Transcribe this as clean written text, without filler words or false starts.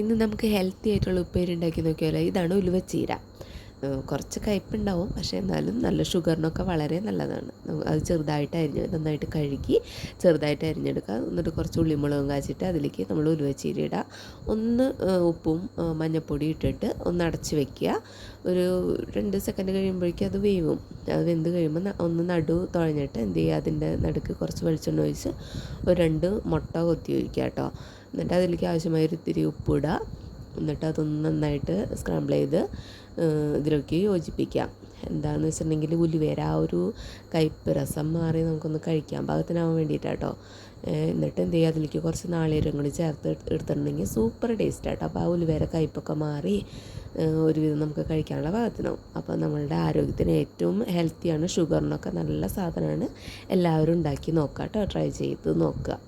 ഇന്ന് നമുക്ക് ഹെൽത്തി ആയിട്ടുള്ള ഉപ്പേരി ഉണ്ടാക്കി നോക്കിയാലോ. ഇതാണ് ഉലുവച്ചീര. കുറച്ച് കയ്പ്പുണ്ടാവും, പക്ഷേ എന്നാലും നല്ല ഷുഗറിനൊക്കെ വളരെ നല്ലതാണ്. അത് ചെറുതായിട്ട് നന്നായിട്ട് കഴുകി ചെറുതായിട്ട് അരിഞ്ഞെടുക്കുക. എന്നിട്ട് കുറച്ച് ഉള്ളിമുളകും കാച്ചിട്ട് അതിലേക്ക് നമ്മൾ ഉലുവച്ചീര ഇടുക. ഒന്ന് ഉപ്പും മഞ്ഞൾപ്പൊടി ഇട്ടിട്ട് ഒന്ന് അടച്ച് വെക്കുക. ഒരു 2 സെക്കൻഡ് കഴിയുമ്പോഴേക്കും അത് വേവും. അത് വെന്ത് കഴിയുമ്പോൾ ഒന്ന് നടു തുഴഞ്ഞിട്ട് എന്ത് ചെയ്യുക, അതിൻ്റെ നടുക്ക് കുറച്ച് വെളിച്ചെണ്ണ ഒഴിച്ച് ഒരു 2 മുട്ട കൊത്തി ഒഴിക്കുക കേട്ടോ. എന്നിട്ട് അതിലേക്ക് ആവശ്യമായൊരു ഇത്തിരി ഉപ്പിടുക. എന്നിട്ട് അതൊന്ന് നന്നായിട്ട് സ്ക്രാമ്പിൾ ചെയ്ത് ഇതിലേക്ക് യോജിപ്പിക്കാം. എന്താണെന്ന് വെച്ചിട്ടുണ്ടെങ്കിൽ ഉലുവേര ആ ഒരു കയ്പ്പ് രസം മാറി നമുക്കൊന്ന് കഴിക്കാൻ പാകത്തിനാവാൻ വേണ്ടിയിട്ടാണ് കേട്ടോ. എന്നിട്ട് എന്ത് ചെയ്യുക, അതിലേക്ക് കുറച്ച് നാളികേരം കൂടി ചേർത്ത് എടുത്തിട്ടുണ്ടെങ്കിൽ സൂപ്പർ ടേസ്റ്റാട്ടോ. അപ്പോൾ ആ ഉലുവേര കയ്പ്പൊക്കെ മാറി ഒരുവിധം നമുക്ക് കഴിക്കാനുള്ള പാകത്തിനാവും. അപ്പോൾ നമ്മളുടെ ആരോഗ്യത്തിന് ഏറ്റവും ഹെൽത്തിയാണ്, ഷുഗറിനൊക്കെ നല്ല സാധനമാണ്. എല്ലാവരും ഉണ്ടാക്കി നോക്കാം കേട്ടോ, ട്രൈ ചെയ്ത് നോക്കുക.